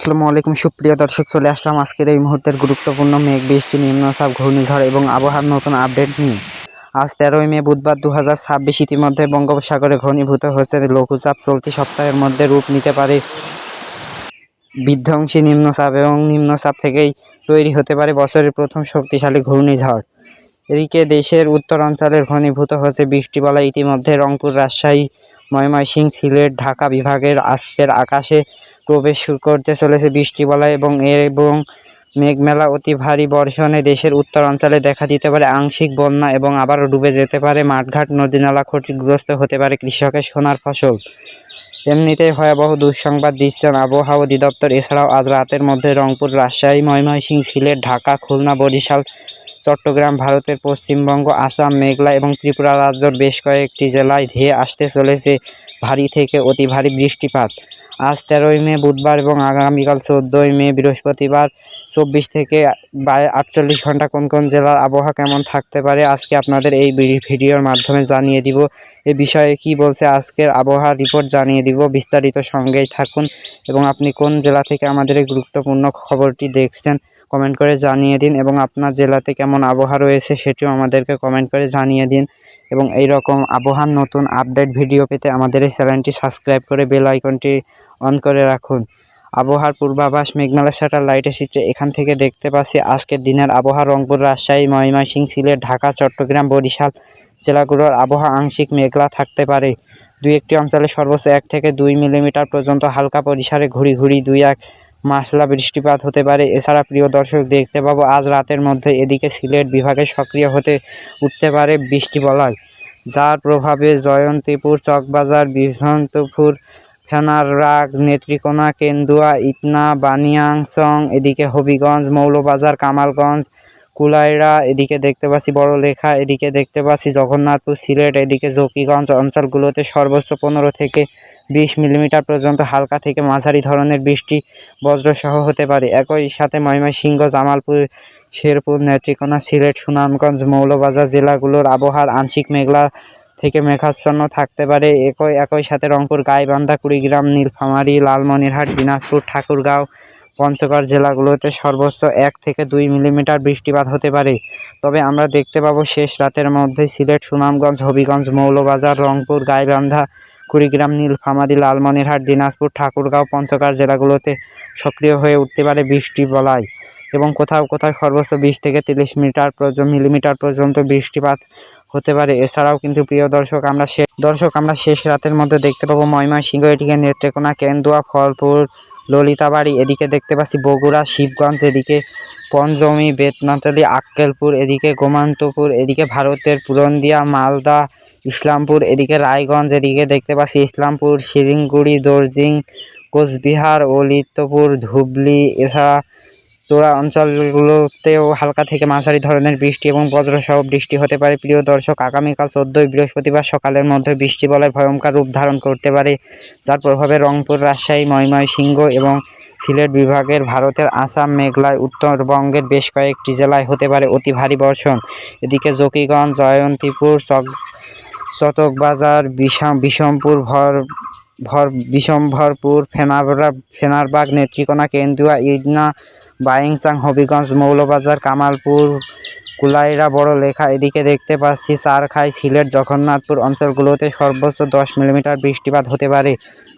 আসসালামু আলাইকুম সুপ্রিয় দর্শক, চলে আসলাম আজকের এই মুহূর্তের গুরুত্বপূর্ণ মেঘ বৃষ্টি, নিম্নচাপ, ঘূর্ণিঝড় এবং আবহাওয়ার নতুন আপডেট নিয়ে। আজ 13ই মে বুধবার 2026। ইতিমধ্যে বঙ্গোপসাগরে ঘনীভূত হচ্ছে লঘুচাপ চলতি সপ্তাহের মধ্যে রূপ নিতে পারে বিধ্বংসী নিম্নচাপ এবং নিম্নচাপ থেকেই তৈরি হতে পারে বছরের প্রথম শক্তিশালী ঘূর্ণিঝড়। এদিকে দেশের উত্তরাঞ্চলের ঘনীভূত হচ্ছে বৃষ্টিবালা। ইতিমধ্যে রংপুর, রাজশাহী, ময়মনসিংহ, সিলেট, ঢাকা বিভাগের আজকের আকাশে প্রবেশ করতে চলেছে বৃষ্টিবালা এবং মেঘমেলা। অতি ভারী বর্ষণে দেশের উত্তরাঞ্চলে দেখা দিতে পারে আংশিক বন্যা এবং আবারও ডুবে যেতে পারে মাঠঘাট, নদী-নালা, ক্ষতিগ্রস্ত হতে পারে কৃষকের সোনার ফসল। এমনিতেই ভয়াবহ দুঃসংবাদ দিচ্ছেন আবহাওয়া অধিদপ্তর। এছাড়াও আজ রাতের মধ্যে রংপুর, রাজশাহী, ময়মনসিংহ, সিলেট, ঢাকা, খুলনা, বরিশাল, চট্টগ্রাম, ভারতের পশ্চিমবঙ্গ, আসাম, মেঘালয় এবং ত্রিপুরা রাজ্যের বেশ কয়েকটি জেলায় ধেয়ে আসতে চলেছে ভারী থেকে অতি ভারী বৃষ্টিপাত। আজ 13ই মে বুধবার এবং আগামীকাল 14ই মে বৃহস্পতিবার 24 থেকে 48 ঘন্টা কোন কোন জেলার আবহাওয়া কেমন থাকতে পারে আজকে আপনাদের এই ভিডিওর মাধ্যমে জানিয়ে দিব। এ বিষয়ে কি বলছে আজকের আবহাওয়ার রিপোর্ট জানিয়ে দিব। বিস্তারিত সঙ্গেই থাকুন এবং আপনি কোন জেলা থেকে আমাদের এই গুরুত্বপূর্ণ খবরটি দেখছেন কমেন্ট করে জানিয়ে দিন এবং আপনার জেলাতে কেমন আবহাওয়া রয়েছে সেটিও আমাদেরকে কমেন্ট করে জানিয়ে দিন। এবং এই রকম আবহাওয়ার নতুন আপডেট ভিডিও পেতে আমাদের এই চ্যানেলটি সাবস্ক্রাইব করে বেল আইকনটি অন করে রাখুন। আবহাওয়ার পূর্বাভাস মেঘমেলা স্যাটেলাইটের চিত্রে এখান থেকে দেখতে পাচ্ছি আজকের দিনের আবহাওয়া। রংপুর, রাজশাহী, ময়মনসিংহ, সিলেট, ঢাকা, চট্টগ্রাম, বরিশাল জেলাগুলোর আবহাওয়া আংশিক মেঘলা থাকতে পারে। দুই একটি অঞ্চলে সর্বোচ্চ 1 থেকে 2 মিলিমিটার পর্যন্ত হালকা পরিসরে ঘুরি 2-1 মাসলা বৃষ্টিপাত হতে পারে। এছাড়া প্রিয় দর্শক দেখতে পাবো আজ রাতের মধ্যে এদিকে সিলেট বিভাগে সক্রিয় হতে উঠতে পারে বৃষ্টিবলয়, যার প্রভাবে জয়ন্তীপুর, চকবাজার, বিষ্ণুপুর, ফেনারবাগ, নেত্রকোনা, কেন্দুয়া, ইটনা, বানিয়াচং, এদিকে হবিগঞ্জ, মৌলবাজার, কামালগঞ্জ, কুলাইড়া, এদিকে দেখতে পাচ্ছি বড়লেখা, এদিকে দেখতে পাচ্ছি জগন্নাথপুর, সিলেট, এদিকে জকিগঞ্জ অঞ্চলগুলোতে সর্বোচ্চ 15 থেকে 20 মিলিমিটার পর্যন্ত হালকা থেকে মাঝারি ধরনের বৃষ্টি বজ্রসহ হতে পারে। একই সাথে ময়মনসিংহ, জামালপুর, শেরপুর, নেত্রকোনা, সিলেট, সুনামগঞ্জ, মৌলবাজার জেলাগুলোর আবহাওয়ার আংশিক মেঘলা থেকে মেঘাচ্ছন্ন থাকতে পারে। একই সাথে রংপুর, গাইবান্ধা, কুড়িগ্রাম, নীলফামারী, লালমনিরহাট, দিনাজপুর, ঠাকুরগাঁও, পঞ্চগড় জেলাগুলোতে সর্বোচ্চ 1 থেকে 2 মিলিমিটার বৃষ্টিপাত হতে পারে। তবে আমরা দেখতে পাবো শেষ রাতের মধ্যে সিলেট, সুনামগঞ্জ, হবিগঞ্জ, মৌলবাজার, রংপুর, গাইবান্ধা, কুড়িগ্রাম, নীলফামারী, লালমনিরহাট, দিনাজপুর, ঠাকুরগাঁও, পঞ্চগড় জেলাগুলোতে সক্রিয় হয়ে উঠতে পারে বৃষ্টিবলয় এবং কোথাও কোথাও সর্বোচ্চ 20 থেকে 30 মিলিমিটার পর্যন্ত বৃষ্টিপাত হতে পারে। এছাড়াও কিন্তু প্রিয় দর্শক আমরা শেষ রাতের মধ্যে দেখতে পাবো ময়মনসিংহ, এদিকে নেত্রকোনা, কেন্দুয়া, ফলপুর, ললিতাবাড়ি, এদিকে দেখতে পাচ্ছি বগুড়া, শিবগঞ্জ, এদিকে পঞ্চমী, বেতনাতলী, আক্কেলপুর, এদিকে গোমান্তপুর, এদিকে ভারতের পুরন্দিয়া, মালদা, ইসলামপুর, এদিকে রায়গঞ্জ, এদিকে দেখতে পাচ্ছি ইসলামপুর, শিলিগুড়ি, দর্জিং, কোচবিহার, ললিতপুর, ধুবড়ী। এছাড়া তোরা অঞ্চলগুলোতেও হালকা থেকে মাঝারি ধরনের বৃষ্টি এবং বজ্রসহ বৃষ্টি হতে পারে। প্রিয় দর্শক, আগামীকাল 14ই বৃহস্পতিবার সকালের মধ্যে বৃষ্টিবলয় ভয়ঙ্কর রূপ ধারণ করতে পারে, যার প্রভাবে রংপুর, রাজশাহী, ময়মনসিংহ এবং সিলেট বিভাগের ভারতের আসাম, মেঘালয়, উত্তরবঙ্গের বেশ কয়েকটি জেলায় হতে পারে অতি ভারী বর্ষণ। এদিকে জকিগঞ্জ, জয়ন্তীপুর, চটকবাজার, বিশম্ভরপুর, ফেনারবাগ, নেত্রকোনা, কেন্দুয়া, ইটনা, বানিয়াচং, হবিগঞ্জ, মৌলবাজার, কামালপুর, কুলাইড়া, বড়লেখা, এদিকে দেখতে পাচ্ছি চারখাই, সিলেট, জগন্নাথপুর অঞ্চলগুলোতে সর্বোচ্চ 10 মিলিমিটার বৃষ্টিপাত হতে পারে।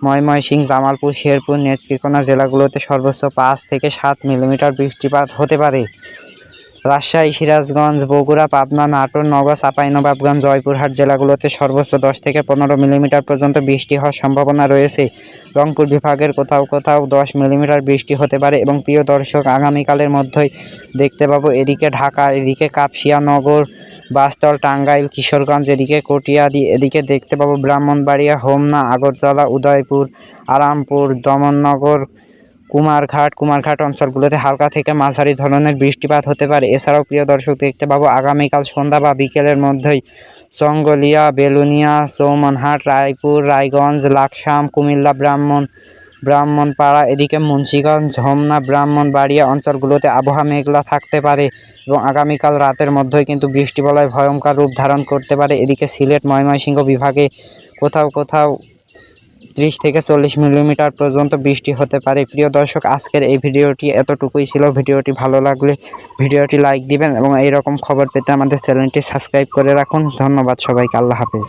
ময়মনসিংহ, জামালপুর, শেরপুর, নেত্রকোনা জেলাগুলোতে সর্বোচ্চ 5 থেকে 7 মিলিমিটার বৃষ্টিপাত হতে পারে। রাজশাহী, সিরাজগঞ্জ, বগুড়া, পাবনা, নাটোর, নওগাঁ, চাঁপাইনবাবগঞ্জ, জয়পুরহাট জেলাগুলোতে সর্বোচ্চ 10 থেকে 15 মিলিমিটার পর্যন্ত বৃষ্টি হওয়ার সম্ভাবনা রয়েছে। রংপুর বিভাগের কোথাও কোথাও 10 মিলিমিটার বৃষ্টি হতে পারে। এবং প্রিয় দর্শক, আগামীকালের মধ্যেই দেখতে পাবো এদিকে ঢাকা, এদিকে কাপাসিয়া, নগর, বাসতল, টাঙ্গাইল, কিশোরগঞ্জ, এদিকে কটিয়াদি, এদিকে দেখতে পাবো ব্রাহ্মণবাড়িয়া, হোমনা, আগরতলা, উদয়পুর, আরামপুর, দমননগর, কুমারঘাট অঞ্চলগুলোতে হালকা থেকে মাঝারি ধরনের বৃষ্টিপাত হতে পারে। এছাড়াও প্রিয় দর্শক দেখতে পাবো আগামীকাল সন্ধ্যা বা বিকেলের মধ্যেই চংগলিয়া, বেলুনিয়া, চৌমনহাট, রায়পুর, রায়গঞ্জ, লাকসাম, কুমিল্লা, ব্রাহ্মণপাড়া, এদিকে মুন্সিগঞ্জ, হোমনা, ব্রাহ্মণবাড়িয়া অঞ্চলগুলোতে আবহাওয়া মেঘলা থাকতে পারে এবং আগামীকাল রাতের মধ্যেই কিন্তু বৃষ্টিবলয় ভয়ঙ্কর রূপ ধারণ করতে পারে। এদিকে সিলেট, ময়মনসিংহ বিভাগে কোথাও কোথাও 30 থেকে 40 মিলিমিটার পর্যন্ত বৃষ্টি হতে পারে। প্রিয় দর্শক, আজকের এই ভিডিওটি এতটুকুই ছিল। ভিডিওটি ভালো লাগলে ভিডিওটি লাইক দিবেন এবং এইরকম খবর পেতে আমাদের চ্যানেলটি সাবস্ক্রাইব করে রাখুন। ধন্যবাদ সবাইকে। আল্লাহ হাফেজ।